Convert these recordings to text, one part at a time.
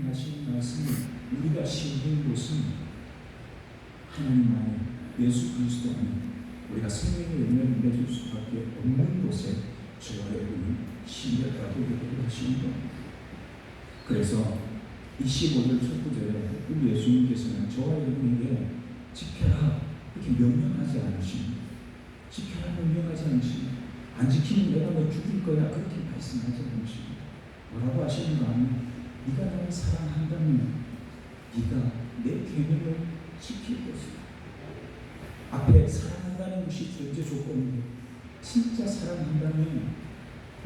하신 말씀을 우리가 신는 곳은 하나님 안에 예수 그리스도 안에 우리가 생명의 열매를 맺을 수밖에 없는 곳에 저와 여러분이 신뢰하고 예배를 하시는 겁니다. 그래서 25절 첫 구절에 우리 예수님께서는 저와 여러분에게 지켜라 이렇게 명령하지 않으십니다. 지켜라 명령하지 않으십니다. 안 지키면 내가 너 죽일 거야 그렇게 말씀하지 않으십니다. 뭐라고 하시는가 하면 네가 나를 사랑한다면 네가 내 계명을 지킬 것이다. 앞에 사랑한다는 것이 전제 조건인데 진짜 사랑한다면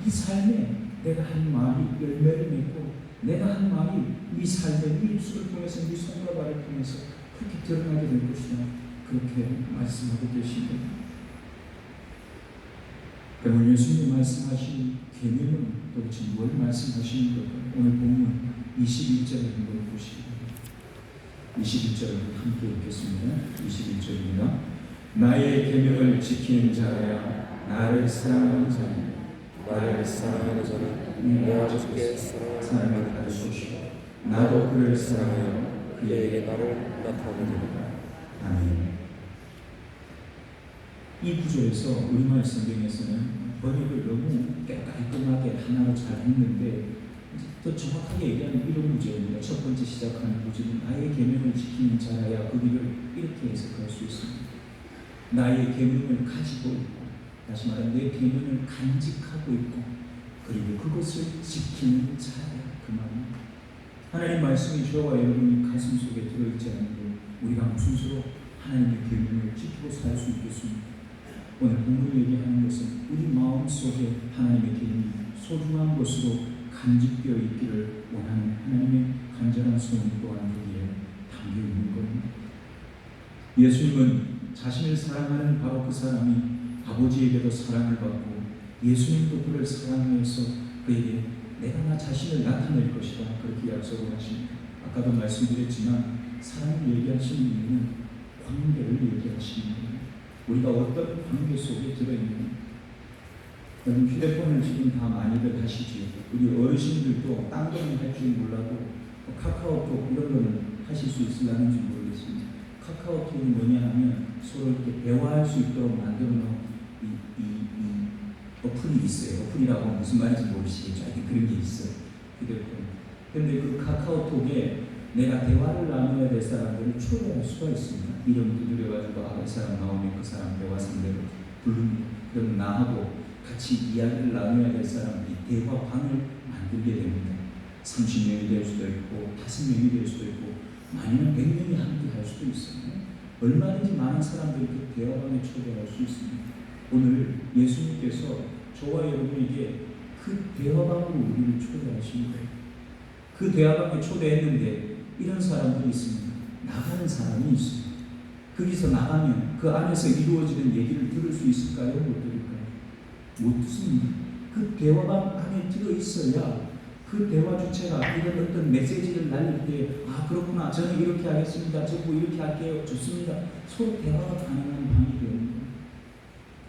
이 삶에 내가 한 말이 열매를 맺고 내가 한 말이 네 삶의 네 입술을 통해서 네 손과 발을 통해서 그렇게 드러나게 될 것이다. 그렇게 말씀하고 계십니다. 그러면 예수님 말씀하신 계명은 도대체 뭘 말씀하시는 걸까요? 오늘 본문 21절을 한번 보시기 바랍니다. 21절을 함께 읽겠습니다. 21절입니다. 나의 계명을 지키는 자야 나를 사랑하는 자야 나를 사랑하는 자는 내 아버지께 사랑을 받을 것이고 나도 그를 사랑하여 그에게 나를 나타내리라. 아멘. 이 구조에서 우리말 성경에서는 번역을 너무 깔끔하게 하나로 잘 했는데 더 정확하게 얘기하는 이런 구조입니다. 첫 번째 시작하는 구조는 나의 계명을 지키는 자라야 그 길을 이렇게 해석할 수 있습니다. 나의 계명을 가지고 있고 다시 말하면 내 계명을 간직하고 있고 그리고 그것을 지키는 자야 그 말입니다. 하나님 말씀이 저와 여러분이 가슴 속에 들어있지 않는데 우리가 무슨 수로 하나님의 계명을 지키고 살 수 있겠습니까? 오늘 본문이 얘기하는 것은 우리 마음속에 하나님의 계명이 소중한 것으로 간직되어 있기를 원하는 하나님의 간절한 소원 또한 여기에 담겨 있는 겁니다. 예수님은 자신을 사랑하는 바로 그 사람이 아버지에게도 사랑을 받고 예수님도 그를 사랑해서 그에게 내가 나 자신을 나타낼 것이다 그렇게 약속을 하십니다. 아까도 말씀드렸지만 사랑을 얘기하시는 이유는 관계를 얘기하시는 겁니다. 우리가 어떤 관계 속에 들어있는 여러분 휴대폰을 지금 다 많이들 하시지요. 우리 어르신들도 딴 거는 할 줄 몰라도 카카오톡 이런 거는 하실 수 있을라는지 모르겠습니다. 카카오톡이 뭐냐 하면 서로 이렇게 대화할 수 있도록 만들어 놓은 이 어플이 있어요. 어플이라고 하면 무슨 말인지 모르시겠죠. 그런 게 있어요. 휴대폰. 근데 그 카카오톡에 내가 대화를 나눠야 될 사람들을 초대할 수가 있습니다. 이름 두드려가지고 이 사람 나오면 그 사람 대화 상대로 부릅니다. 그럼 나하고 같이 이야기를 나눠야 될 사람들이 대화방을 만들게 됩니다. 30명이 될 수도 있고 5명이 될 수도 있고 많이는 100명이 함께 할 수도 있습니다. 얼마든지 많은 사람들이 그 대화방에 초대할 수 있습니다. 오늘 예수님께서 저와 여러분에게 그 대화방으로 우리를 초대하신 거예요. 그 대화방에 초대했는데 이런 사람들이 있습니다. 나가는 사람이 있습니다. 거기서 나가면 그 안에서 이루어지는 얘기를 들을 수 있을까요? 못 들을까요? 못 듣습니다. 그 대화방 안에 들어있어야 그 대화 주체가 이런 어떤 메시지를 날릴 때 그렇구나 저는 이렇게 하겠습니다. 저거 이렇게 할게요. 좋습니다. 서로 대화가 가능한 방이 됩니다.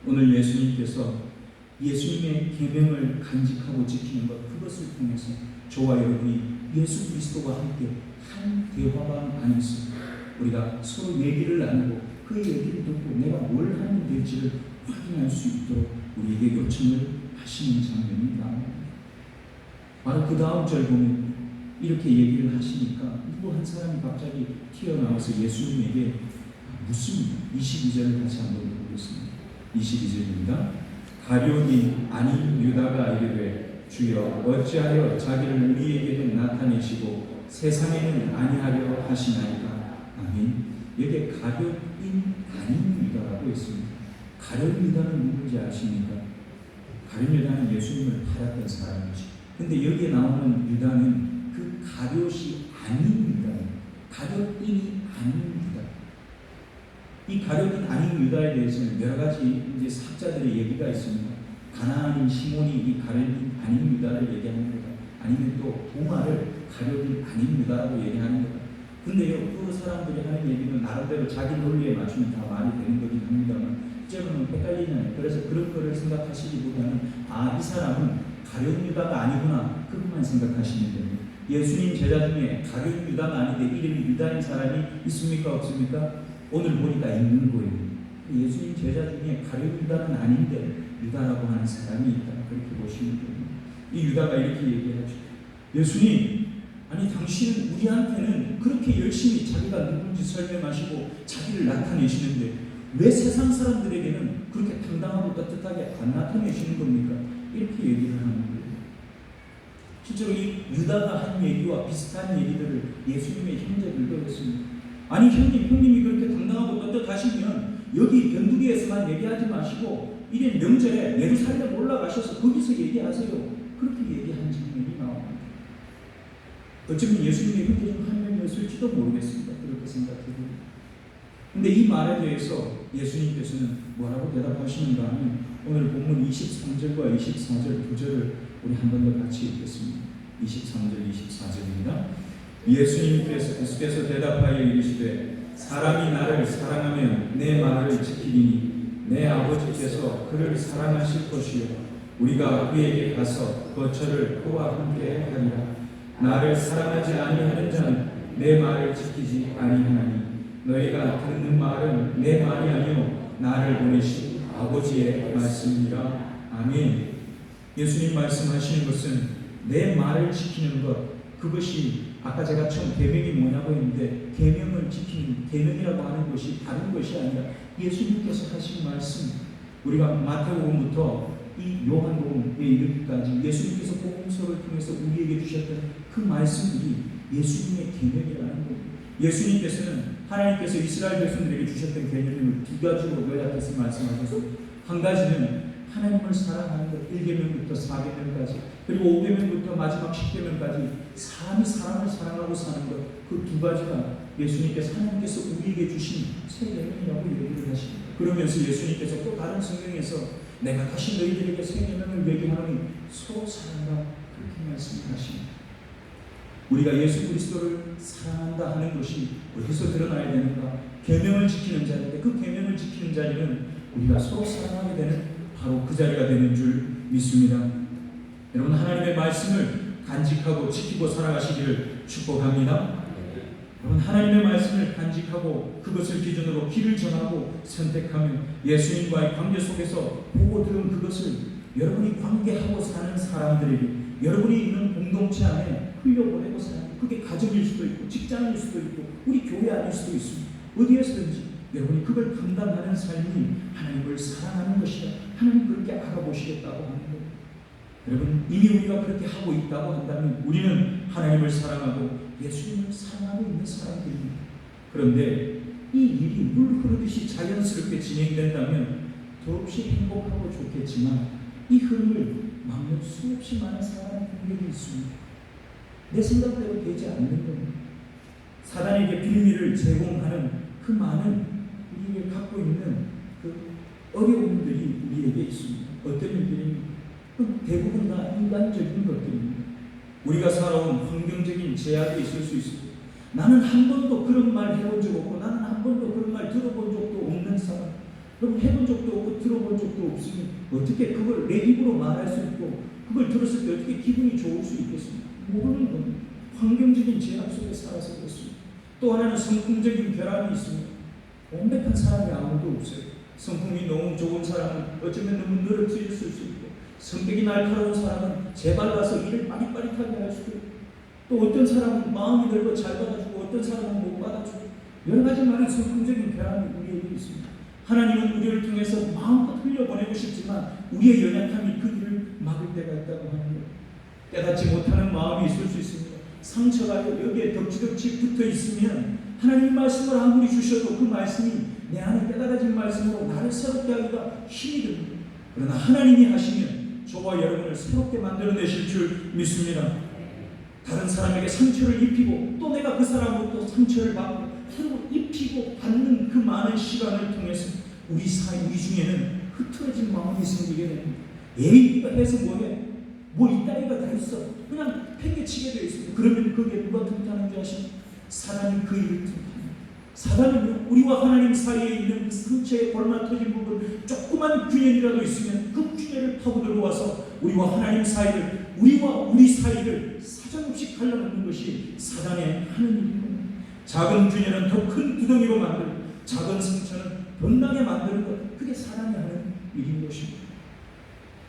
오늘 예수님께서 예수님의 계명을 간직하고 지키는 것 그것을 통해서 저와 여러분이 예수 그리스도와 함께 한 대화방 안에서 우리가 서로 얘기를 나누고 그 얘기를 듣고 내가 뭘 하면 될지를 확인할 수 있도록 우리에게 요청을 하시는 장면이 나옵니다. 바로 그 다음 절 보면 이렇게 얘기를 하시니까 누구 한 사람이 갑자기 튀어나와서 예수님에게 묻습니다. 22절을 다시 한번 보겠습니다. 22절입니다. 가룟이 아닌 유다가 이르되 주여 어찌하여 자기를 우리에게는 나타내시고 세상에는 아니하려 하시나이까. 아멘. 여기에 가룟인 아닌 유다라고 했습니다. 가룟 유다는 누군지 아십니까? 가룟 유다는 예수님을 팔았던 사람이지. 근데 여기에 나오는 유다는 그 가룟이 아닌 유다예요. 가룟인이 아닌 유다. 이 가룟인 아닌 유다에 대해서는 여러 가지 이제 학자들의 얘기가 있습니다. 가나안인 시몬이 이 가룟인 아닌 유다를 얘기하는 거다. 아니면 또 도마를 가룟인 아닌 유다라고 얘기하는 거다. 근데요, 그 사람들이 하는 얘기는 나름대로 자기 논리에 맞추면 다 말이 되는 거긴 합니다만, 실제로는 헷갈리잖아요. 그래서 그런 거를 생각하시기보다는 이 사람은 가룟 유다가 아니구나 그것만 생각하시면 됩니다. 예수님 제자 중에 가룟 유다가 아닌데 이름이 유다인 사람이 있습니까 없습니까? 오늘 보니까 있는 거예요. 예수님 제자 중에 가룟 유다는 아닌데 유다라고 하는 사람이 있다 그렇게 보시면 됩니다. 이 유다가 이렇게 얘기하죠. 예수님, 아니 당신은 우리한테는 그렇게 열심히 자기가 누군지 설명하시고 자기를 나타내시는데 왜 세상 사람들에게는 그렇게 당당하고 떳떳하게 안 나타내시는 겁니까? 이렇게 얘기를 하는 거예요. 실제로 이 유다가 한 얘기와 비슷한 얘기들을 예수님의 형제들도 했습니다. 아니 형님이 그렇게 당당하고 떳떳하시면 여기 변두리에서만 얘기하지 마시고 이런 명절에 예루살렘 올라가셔서 거기서 얘기하세요. 그렇게 얘기한 장면이 나옵니다. 어쩌면 예수님의 형제 중 한 명이었을지도 모르겠습니다. 그렇게 생각해요. 근데 이 말에 대해서 예수님께서는 뭐라고 대답하시는가 하면 오늘 본문 23절과 24절 2절을 우리 한 번 더 같이 읽겠습니다. 23절 24절입니다. 예수님께서 계속해서 대답하여 이르시되 사람이 나를 사랑하면 내 말을 지키리니 내 아버지께서 그를 사랑하실 것이요 우리가 그에게 가서 거처를 그와 함께 하리라. 나를 사랑하지 아니하는 자는 내 말을 지키지 아니하나니 너희가 듣는 말은 내 말이 아니요 나를 보내신 아버지의 말씀이라. 아멘. 예수님 말씀하시는 것은 내 말을 지키는 것, 그것이 아까 제가 처음 계명이 뭐냐고 했는데 계명을 지키는, 계명이라고 하는 것이 다른 것이 아니라 예수님께서 하신 말씀, 우리가 마태복음부터 이 요한복음에 이르기까지 예수님께서 복음서를 통해서 우리에게 주셨던 그 말씀들이 예수님의 계명이라는 거예요. 예수님께서는 하나님께서 이스라엘 백성들에게 주셨던 계명을 두 가지로 요약해서 말씀하셨습니다. 한 가지는 하나님을 사랑하는 것, 1계명부터 4계명까지, 그리고 5계명부터 마지막 10계명까지 사람이 사람을 사랑하고 사는 것, 그 두 가지가 예수님께서 하나님께서 우리에게 주신 새 계명이라고 얘기를 하십니다. 그러면서 예수님께서 또 다른 성경에서 내가 다시 너희들에게 새 계명을 얘기하노니 서로 사랑하라 그렇게 말씀하십니다. 우리가 예수 그리스도를 사랑한다 하는 것이 어디서 드러나야 되는가? 계명을 지키는 자리인데 그 계명을 지키는 자리는 우리가 서로 사랑하게 되는 바로 그 자리가 되는 줄 믿습니다. 여러분 하나님의 말씀을 간직하고 지키고 살아가시기를 축복합니다. 여러분 하나님의 말씀을 간직하고 그것을 기준으로 길을 정하고 선택하며 예수님과의 관계 속에서 보고 들은 그것을 여러분이 관계하고 사는 사람들에게 여러분이 있는 공동체 안에 흘려보내고 사는, 그게 가정일 수도 있고 직장일 수도 있고 우리 교회 안일 수도 있습니다. 어디에서든지 여러분이 그걸 감당하는 삶이 하나님을 사랑하는 것이다. 하나님 그렇게 알아보시겠다고 하는 거예요. 여러분 이미 우리가 그렇게 하고 있다고 한다면 우리는 하나님을 사랑하고 예수님을 사랑하고 있는 사람들입니다. 그런데 이 일이 물 흐르듯이 자연스럽게 진행된다면 더없이 행복하고 좋겠지만 이 흐름을 막는 수없이 많은 사람의 공격이 있습니다. 내 생각대로 되지 않는 겁니다. 사단에게 빌미를 제공하는 그 많은 우리에게 갖고 있는 그 어려움들이 우리에게 있습니다. 어떤 일들입니까? 대부분 다 인간적인 것들입니다. 우리가 살아온 환경적인 제약이 있을 수 있습니다. 나는 한 번도 그런 말 해본 적 없고 나는 한 번도 그런 말 들어본 적도 없는 사람, 그럼 해본 적도 없고 들어본 적도 없으니 어떻게 그걸 내 입으로 말할 수 있고 그걸 들었을 때 어떻게 기분이 좋을 수 있겠습니까? 모르는 겁니다. 환경적인 제약 속에 살아서 그렇습니다. 또 하나는 성품적인 결함이 있습니다. 완벽한 사람이 아무도 없어요. 성품이 너무 좋은 사람은 어쩌면 너무 늘어뜨렸을 수 있고 성격이 날카로운 사람은 재발라서 일을 빠릿빠릿하게 할 수도 있고 또 어떤 사람은 마음이 넓어 잘 받아주고 어떤 사람은 못 받아주고 여러 가지 많은 성품적인 결함이 우리에게 있습니다. 하나님은 우리를 통해서 마음껏 흘려보내고 싶지만 우리의 연약함이 그 일을 막을 때가 있다고 하는 거예요. 깨닫지 못하는 마음이 있을 수 있습니다. 상처가 여기에 덕지덕지 붙어 있으면 하나님 말씀을 아무리 주셔도 그 말씀이 내 안에 깨달아진 말씀으로 나를 새롭게 하기가 힘이 듭니다. 그러나 하나님이 하시면 저와 여러분을 새롭게 만들어내실 줄 믿습니다. 다른 사람에게 상처를 입히고 또 내가 그 사람으로부터 상처를 받고 서로 입히고 받는 그 많은 시간을 통해서 우리 사이 중에는 흐트러진 마음이 생기게 됩니다. 에이 이거 해서 뭐해? 뭐 이따위가 다 있어. 그냥 팽개치게 되어 있습니다. 그러면 그게 누가 틈타는 줄 아십니까? 사단이 그 일을 틈타는. 사단은 우리와 하나님 사이에 있는 상처에 골마 터진 부분 조그만 균열이라도 있으면 그 균열을 파고 들어와서 우리와 하나님 사이를, 우리와 우리 사이를 사정없이 갈라놓는 것이 사단의 하는 일입니다. 작은 균열은 더 큰 구덩이로 만들고 작은 상처는 변나게 만드는 것, 그게 사단이 하는 일인 것입니다.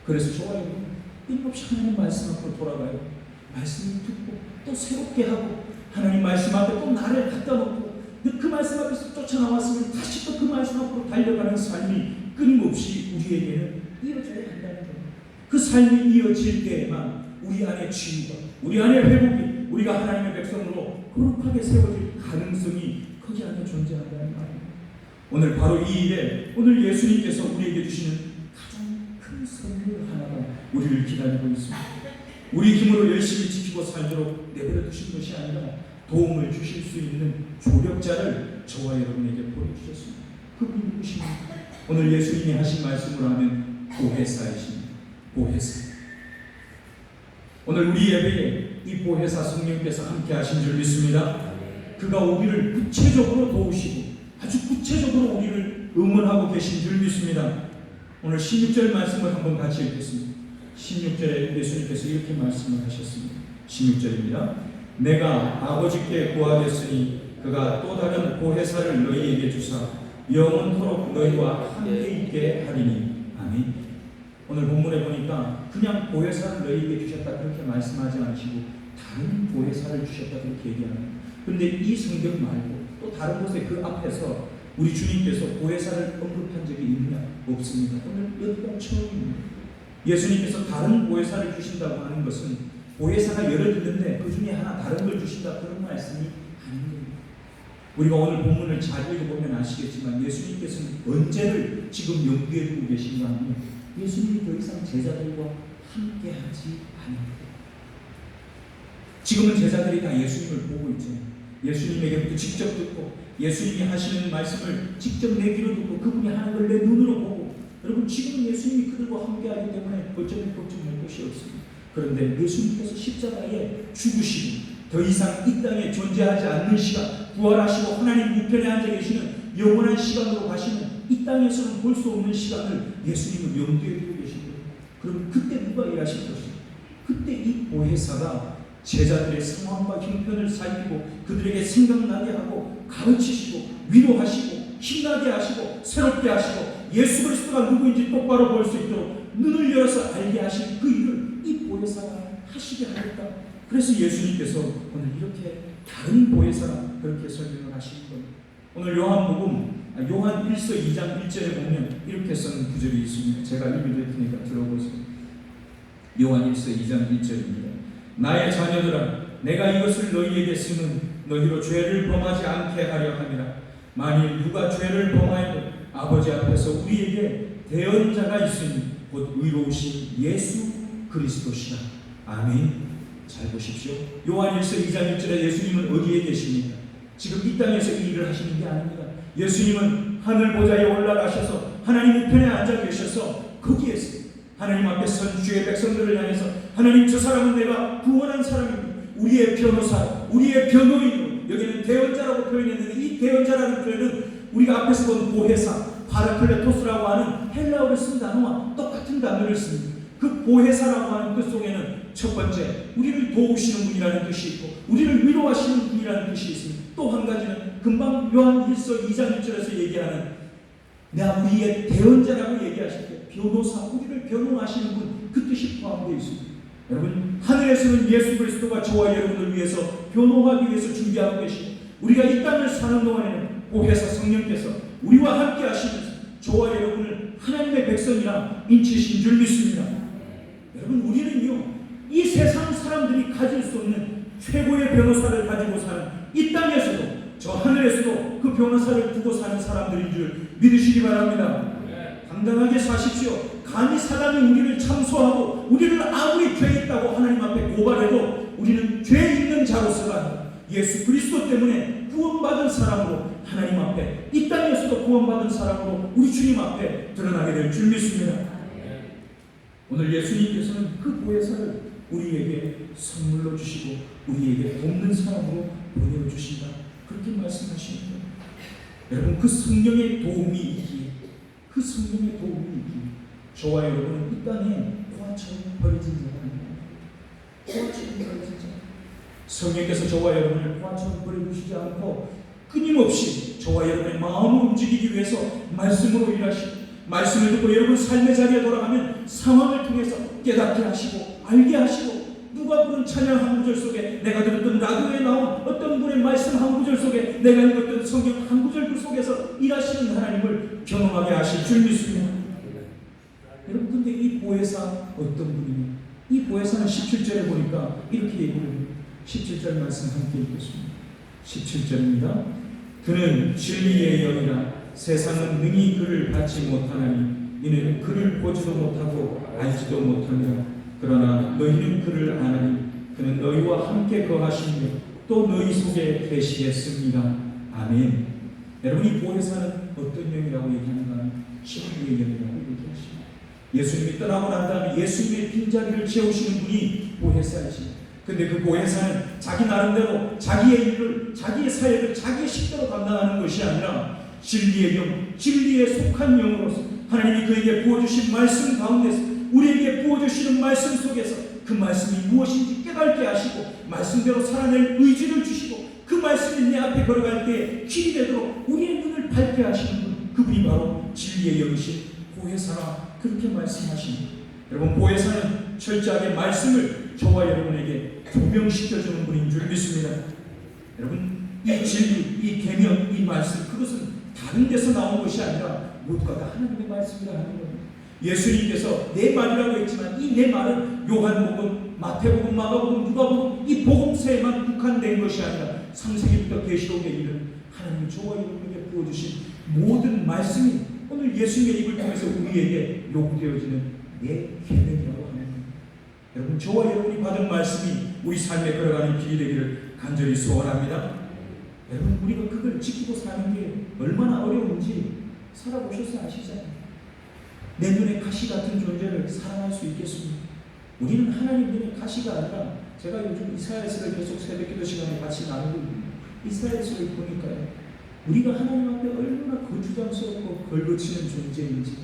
그래서 저와 여러분 끊임없이 하나님 말씀 앞으로 돌아가요. 말씀을 듣고 또 새롭게 하고 하나님 말씀 앞에 또 나를 갖다 놓고 그 말씀 앞에서 쫓아나왔으면 다시 또 그 말씀 앞으로 달려가는 삶이 끊임없이 우리에게는 이어져야 한다는 거예요. 그 삶이 이어질 때에만 우리 안에 치유가, 우리 안에 회복이, 우리가 하나님의 백성으로 거룩하게 세워질 가능성이 거기 안에 존재한다는 말입니다. 오늘 바로 이 일에 오늘 예수님께서 우리에게 주시는 가장 큰 선물 하나가 우리를 기다리고 있습니다. 우리 힘으로 열심히 지키고 살도록 내버려 두신 것이 아니라 도움을 주실 수 있는 조력자를 저와 여러분에게 보내주셨습니다. 그분이 누구십니까? 오늘 예수님이 하신 말씀으로 하면 보혜사이십니다. 보혜사. 오늘 우리 예배에 이 보혜사 성령께서 함께 하신 줄 믿습니다. 그가 우리를 구체적으로 도우시고 아주 구체적으로 우리를 응원하고 계신 줄 믿습니다. 오늘 16절 말씀을 한번 같이 읽겠습니다. 16절에 예수님께서 이렇게 말씀을 하셨습니다. 16절입니다. 내가 아버지께 구하겠으니 그가 또 다른 보혜사를 너희에게 주사 영원토록 너희와 함께 있게 하리니. 아멘. 오늘 본문에 보니까 그냥 보혜사를 너희에게 주셨다 그렇게 말씀하지 않으시고 다른 보혜사를 주셨다 그렇게 얘기하는. 그런데 이 성경 말고 또 다른 곳에 그 앞에서 우리 주님께서 보혜사를 언급한 적이 있느냐? 없습니다. 오늘 여기가 처음입니다. 예수님께서 다른 보혜사를 주신다고 하는 것은 보혜사가 여러 있는데 그 중에 하나 다른 걸 주신다 그런 말씀이 아닙니다. 우리가 오늘 본문을 잘 읽어보면 아시겠지만 예수님께서는 언제를 지금 염두에 두고 계신가 하면 예수님이 더 이상 제자들과 함께하지 않습니다. 지금은 제자들이 다 예수님을 보고 있잖아요. 예수님에게부터 직접 듣고 예수님이 하시는 말씀을 직접 내 귀로 듣고 그분이 하는 걸 내 눈으로 보고, 여러분 지금은 예수님이 그들과 함께하기 때문에 걱정할 것이 없습니다. 그런데 예수님께서 십자가에 죽으시고 더 이상 이 땅에 존재하지 않는 시간, 부활하시고 하나님 우편에 앉아 계시는 영원한 시간으로 가시는 이 땅에서는 볼 수 없는 시간을 예수님은 염두에 두고 계신 거예요. 그럼 그때 누가 일하실 것입니까? 그때 이 보혜사가 제자들의 상황과 형편을 살피고 그들에게 생각나게 하고 가르치시고 위로하시고 힘나게 하시고 새롭게 하시고 예수 그리스도가 누구인지 똑바로 볼 수 있도록 눈을 열어서 알게 하신 그 일을 이 보혜사가 하시게 하겠다. 그래서 예수님께서 오늘 이렇게 다른 보혜사라 그렇게 설명을 하시는 겁니다. 오늘 요한 1서 2장 1절에 보면 이렇게 쓰는 구절이 있습니다. 제가 읽을 테니까 들어보세요. 요한 1서 2장 1절입니다. 나의 자녀들아, 내가 이것을 너희에게 쓰는 너희로 죄를 범하지 않게 하려 함이라. 만일 누가 죄를 범하여도 아버지 앞에서 우리에게 대언자가 있으니 곧 의로우신 예수 그리스도시라. 아멘. 잘 보십시오. 요한 1서 2장 1절에 예수님은 어디에 계십니까? 지금 이 땅에서 이 일을 하시는 게 아닙니다. 예수님은 하늘 보좌에 올라가셔서 하나님 우편에 앉아 계셔서 거기에서 하나님 앞에 선 주의 백성들을 향해서 하나님 저 사람은 내가 구원한 사람입니다. 우리의 변호사, 우리의 변호인으로, 여기는 대언자라고 표현했는데 이 대언자라는 표현은 우리가 앞에서 본 보혜사, 파라클레토스라고 하는 헬라어를 쓴 단어와 똑같은 단어를 씁니다. 그 보혜사라고 하는 뜻 속에는 첫 번째, 우리를 도우시는 분이라는 뜻이 있고 우리를 위로하시는 분이라는 뜻이 있습니다. 또 한 가지는 금방 요한 1서 2장 1절에서 얘기하는 내가 우리의 대언자라고 얘기하실 때 변호사, 우리를 변호하시는 분, 그 뜻이 포함되어 있습니다. 여러분, 하늘에서는 예수 그리스도가 저와 여러분을 위해서 변호하기 위해서 준비하고 계시고 우리가 이 땅을 사는 동안에는 보혜사 성령께서 우리와 함께 하시면서 저와 여러분을 하나님의 백성이라 인치신 줄 믿습니다. 여러분, 우리는요 이 세상 사람들이 가질 수 없는 최고의 변호사를 가지고 사는 이 땅에서도 저 하늘에서도 그 변호사를 두고 사는 사람들인 줄 믿으시기 바랍니다. 당당하게 사십시오. 감히 사단이 우리를 참소하고 우리를 아무리 죄 있다고 하나님 앞에 고발해도 우리는 죄 있는 자로서가 예수 그리스도 때문에 구원받은 사람으로 하나님 앞에 이 땅에서도 구원받은 사람으로 우리 주님 앞에 드러나게 될 줄 믿습니다. 오늘 예수님께서는 그 보혜사를 우리에게 선물로 주시고 우리에게 돕는 사람으로 보내주신다 그렇게 말씀하십니다. 여러분, 그 성령의 도움이 있기에 저와 여러분은 이 땅에 포화처럼 버려진 자가 아니라 포화처럼 버려진 자. 성령께서 저와 여러분을 포화처럼 버려주시지 않고 끊임없이 저와 여러분의 마음을 움직이기 위해서 말씀으로 일하시고, 말씀을 듣고 여러분 삶의 자리에 돌아가면 상황을 통해서 깨닫게 하시고 알게 하시고, 누가 부른 찬양 한 구절 속에, 내가 들었던 라디오에 나온 어떤 분의 말씀 한 구절 속에, 내가 읽었던 성경 한 구절 그 속에서 일하시는 하나님을 경험하게 하실 줄 믿습니다. 여러분, 근데 이 보혜사 어떤 분이냐? 이 보혜사는 17절에 보니까 이렇게 얘기를 해요. 17절 말씀 함께 읽겠습니다. 17절입니다. 그는 진리의 영이라 세상은 능히 그를 받지 못하나니 이는 그를 보지도 못하고 알지도 못하니라. 그러나 너희는 그를 아나니 그는 너희와 함께 거하시며 또 너희 속에 계시겠습니다. 아멘. 여러분, 이 보혜사는 어떤 영이라고 얘기하는가 하면 진리의 영이라고 얘기하십니다. 예수님이 떠나고 난 다음에 예수님의 빈자리를 채우시는 분이 보혜사이십니다. 근데 그 보혜사는 자기 나름대로 자기의 일을, 자기의 사역을 자기의 식대로 감당하는 것이 아니라 진리의 영, 진리에 속한 영으로서 하나님이 그에게 부어주신 말씀 가운데서, 우리에게 부어주시는 말씀 속에서 그 말씀이 무엇인지 깨닫게 하시고 말씀대로 살아낼 의지를 주시고, 그 말씀이 내 앞에 걸어갈 때 길이 되도록 우리의 눈을 밝게 하시는 분, 그분이 바로 진리의 영이신 보혜사라, 그렇게 말씀하십니다. 여러분, 보혜사는 철저하게 말씀을 저와 여러분에게 조명시켜주는 분인 줄 믿습니다. 여러분, 이 진리, 이 계명, 이 말씀, 그것은 다른 데서 나온 것이 아니라 모두가 다 하나님의 말씀이라 하는 겁니다. 예수님께서 내 말이라고 했지만 이 내 말은 요한복음, 마태복음, 마가복음, 누가복음 이 복음서에만 국한된 것이 아니라 창세기부터 계시록에 이르는 하나님이 저와 여러분에게 부어주신 모든 말씀이 오늘 예수님의 입을 통해서 우리에게 요구되어지는 내 계명이라고 하는 겁니다. 여러분, 저와 여러분이 받은 말씀이 우리 삶에 걸어가는 길이 되기를 간절히 소원합니다. 여러분, 우리가 그걸 지키고 사는 게 얼마나 어려운지 살아보셔서 아시잖아요. 내 눈에 가시 같은 존재를 사랑할 수 있겠습니까? 우리는 하나님 눈에 가시가 아니라, 제가 요즘 이사야서를 계속 새벽기도 시간에 같이 나누고 있는데 이사야서를 보니까요, 우리가 하나님 앞에 얼마나 거추장스럽고 걸거치는 존재인지,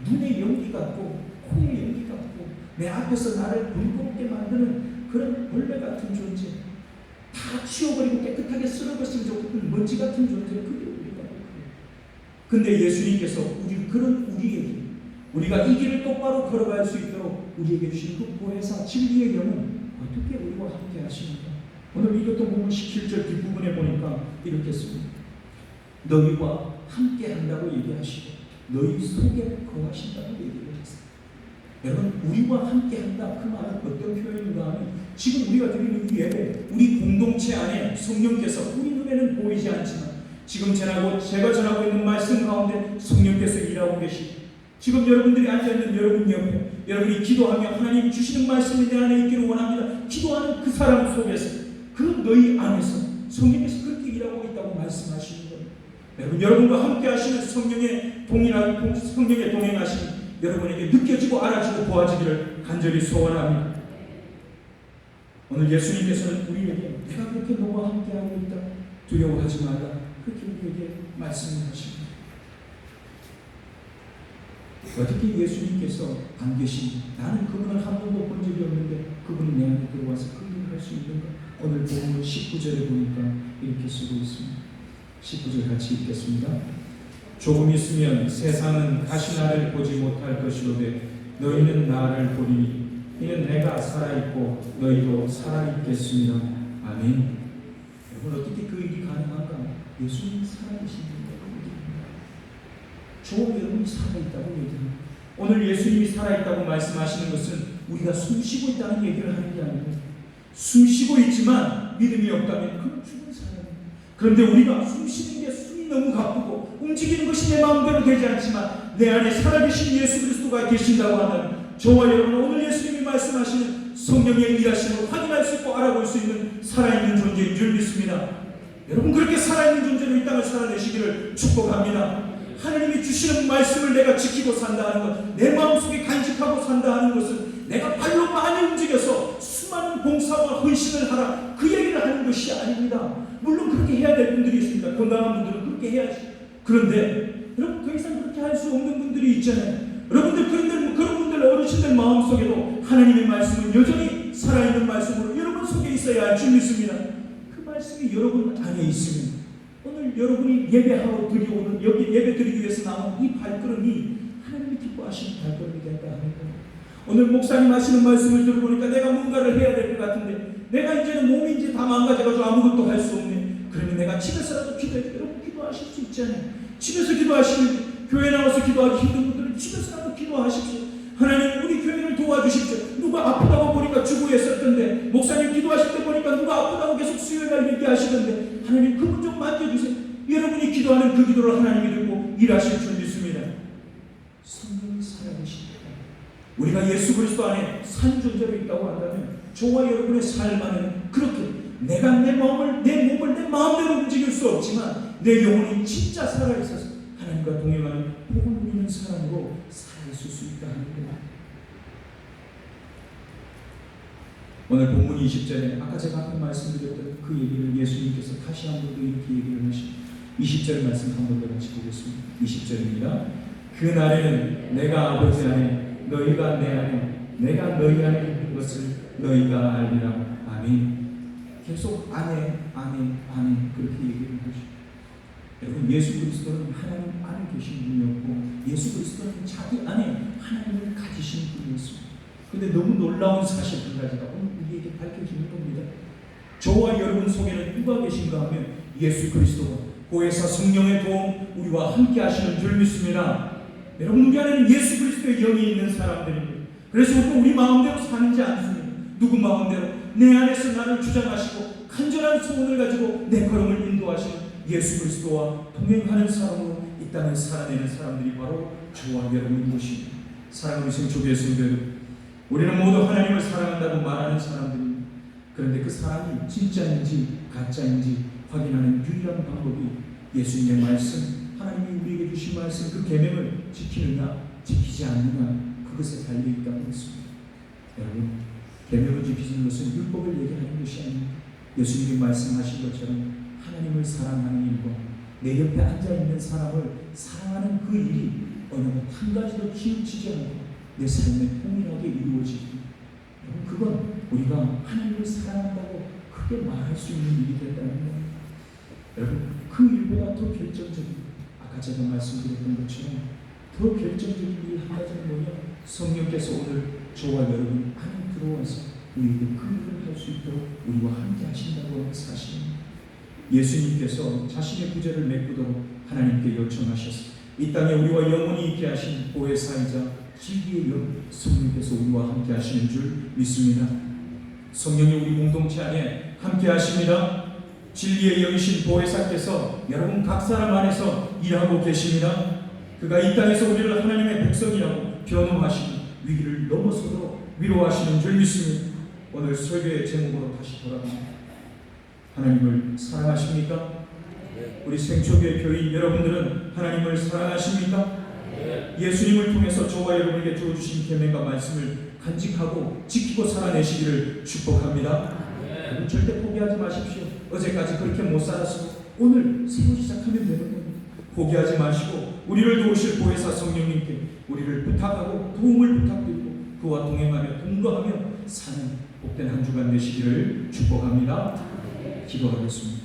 눈에 연기 같고 코에 연기 같고 내 앞에서 나를 번거롭게 만드는 그런 벌레 같은 존재, 다 치워버리고 깨끗하게 쓸어버렸으면 좋겠는 먼지 같은 존재, 그게 우리가. 근데 예수님께서 그런 우리에게, 우리가 이 길을 똑바로 걸어갈 수 있도록 우리에게 주신 그 보혜사 진리의 영은 어떻게 우리와 함께 하십니까? 오늘 읽었던 부분 17절 뒷부분에 보니까 이렇게 씁니다. 너희와 함께 한다고 얘기하시고 너희 속에 거하신다고 얘기를 했어요. 여러분, 우리와 함께 한다, 그 말은 어떤 표현인가 하면, 지금 우리가 드리는 이 예배, 우리 공동체 안에 성령께서 우리 눈에는 보이지 않지만 지금 제가 전하고 있는 말씀 가운데 성령께서 일하고 계시고, 지금 여러분들이 앉아있는 여러분 옆에 여러분이 기도하며 하나님 주시는 말씀이 내 안에 있기를 원합니다. 기도하는 그 사람 속에서, 그 너희 안에서 성령께서 그렇게 일하고 있다고 말씀하시는 거예요. 여러분과 함께 하시는 성령의 동행하시는 여러분에게 느껴지고 알아지고 보아지기를 간절히 소원합니다. 오늘 예수님께서는 우리에게 내가 그렇게 너와 함께하고 있다, 두려워하지 말라, 그렇게 우리에게 말씀하십니다. 어떻게 예수님께서 안 계신지, 나는 그분을 한 번도 본 적이 없는데 그분이 내 안에 들어와서 그 일을 할 수 있는가? 오늘 본문 19절에 보니까 이렇게 쓰고 있습니다. 19절 같이 읽겠습니다. 조금 있으면 세상은 다시 나를 보지 못할 것이로되 너희는 나를 보리니 이는 내가 살아있고 너희도 살아있겠습니다. 아멘. 여러분, 어떻게 그 일이 가능한가? 예수님이 살아계신 분이라고 얘기합니다. 저와 여러분이 살아있다고 얘기합니다. 오늘 예수님이 살아있다고 말씀하시는 것은 우리가 숨쉬고 있다는 얘기를 하는 게 아니고, 숨쉬고 있지만 믿음이 없다면 그건 죽은 사람입니다. 그런데 우리가 숨쉬는 게 숨이 너무 가쁘고 움직이는 것이 내 마음대로 되지 않지만 내 안에 살아계신 예수 그리스도가 계신다고 하면, 저와 여러분은 오늘 예수님이 말씀하시는 성령의 일하심을 확인할 수 있고 알아볼 수 있는 살아있는 존재인 줄 믿습니다. 여러분, 그렇게 살아있는 존재로 이 땅을 살아내시기를 축복합니다. 하나님이 주시는 말씀을 내가 지키고 산다 하는 것, 내 마음속에 간직하고 산다 하는 것은 내가 발로 많이 움직여서 수많은 봉사와 헌신을 하라, 그 얘기를 하는 것이 아닙니다. 물론 그렇게 해야 될 분들이 있습니다. 건강한 분들은 그렇게 해야지. 그런데 여러분, 더 이상 그렇게 할 수 없는 분들이 있잖아요. 여러분들, 그런 분들 여러분들 어르신들 마음속에도 하나님의 말씀은 여전히 살아있는 말씀으로 여러분 속에 있어야 할 줄 믿습니다. 그 말씀이 여러분 안에 있으면 오늘 여러분이 예배하고 드리오는 여기 예배 드리기 위해서 나온 이 발걸음이 하나님이 기뻐하시는 발걸음이 된다 합니다. 오늘 목사님 하시는 말씀을 들어보니까 내가 뭔가를 해야 될 것 같은데 내가 이제는 몸이 이제 다 망가져가지고 아무것도 할 수 없네. 그러면 내가 집에서라도 기도해. 여러분 기도하실 수 있잖아요. 집에서 기도하시면 교회 나와서 기도하기 힘든 분들은 집에서라도 기도하십시오. 하나님 우리 교회를 도와주십시오. 누가 아프다고 보니까 주구했었던데 목사님 기도하실 때 보니까 누가 아프다고 계속 수요일날 얘기하시던데 하나님 그분 좀 만져주세요. 여러분이 기도하는 그 기도를 하나님이 듣고 일하실 줄 믿습니다. 성령이 살아계십니다. 우리가 예수 그리스도 안에 산 존재로 있다고 한다면 저와 여러분의 삶 안에는 그렇게 내가 내 몸을 내 마음대로 움직일 수 없지만 내 영혼이 진짜 살아있어서 하나님과 동행하는 복을 누리는 사람으로 살아있을 수 있다 하는 겁니다. 오늘 본문 20절에 아까 제가 앞에 말씀드렸던 그 얘기를 예수님께서 다시 한 번 더 이렇게 얘기를 하십니다. 20절 말씀 한 번 더 같이 보겠습니다. 20절입니다. 그 날에는 내가 아버지 안에 너희가 내 안에 내가 너희 안에 있는 것을 너희가 알리라. 아멘. 계속 안에 그렇게 얘기를 하십니다. 여러분 예수 그리스도는 하나님 안에 계신 분이었고 예수 그리스도는 자기 안에 하나님을 가지신 분이었습니다. 그런데 너무 놀라운 사실 한 가지가 오늘 우리에게 밝혀지는 겁니다. 저와 여러분 속에는 누가 계신가 하면 예수 그리스도가 보혜사 성령의 도움 우리와 함께 하시는 줄 믿습니다. 여러분 우리 안에는 예수 그리스도의 영이 있는 사람들입니다. 그래서 우리 마음대로 사는지 않습니다. 누구 마음대로 내 안에서 나를 주장하시고 간절한 소원을 가지고 내 걸음을 인도하시는 예수 그리스도와 동행하는 사람으로 이 땅을 살아내는 사람들이 바로 저와 여러분인 것입니다. 사랑하는 성도의 성도들, 우리는 모두 하나님을 사랑한다고 말하는 사람들입니다. 그런데 그 사랑이 진짜인지 가짜인지 확인하는 유일한 방법이 예수님의 말씀, 하나님이 우리에게 주신 말씀 그 계명을 지키느냐 지키지 않느냐 그것에 달려있다고 했습니다. 여러분 계명을 지키는 것은 율법을 얘기하는 것이 아닙니다. 예수님이 말씀하신 것처럼 하나님을 사랑하는 일과 내 옆에 앉아있는 사람을 사랑하는 그 일이 어느 한 가지도 치우치지 않고 내 삶에 통일하게 이루어지기, 그건 우리가 하나님을 사랑한다고 크게 말할 수 있는 일이 됐다는 겁니다. 여러분 그 일보다 더 결정적인, 아까 제가 말씀드렸던 것처럼 더 결정적인 일 한 가지는 뭐냐, 성령께서 오늘 저와 여러분 안에 들어와서 우리에게 그 일을 할 수 있도록 우리와 함께 하신다고 하는 사실입니다. 예수님께서 자신의 부재를 메꾸도록 하나님께 요청하셔서 이 땅에 우리와 영원히 있게 하신 보혜사이자 진리의 영 성령께서 우리와 함께 하시는 줄 믿습니다. 성령이 우리 공동체 안에 함께 하십니다. 진리의 영이신 보혜사께서 여러분 각 사람 안에서 일하고 계십니다. 그가 이 땅에서 우리를 하나님의 백성이라고 변호하시고 위기를 넘어서도록 위로하시는 줄 믿습니다. 오늘 설교의 제목으로 다시 돌아갑니다. 하나님을 사랑하십니까? 우리 생초교회 교인 여러분들은 하나님을 사랑하십니까? 예수님을 통해서 저와 여러분에게 주어주신 계명과 말씀을 간직하고 지키고 살아내시기를 축복합니다. 여러분 절대 포기하지 마십시오. 어제까지 그렇게 못 살았으면 오늘 새로 시작하면 되는 겁니다. 포기하지 마시고 우리를 도우실 보혜사 성령님께 우리를 부탁하고 도움을 부탁드리고 그와 동행하며 동거하며 사는 복된 한 주간 되시기를 축복합니다. 기도하겠습니다.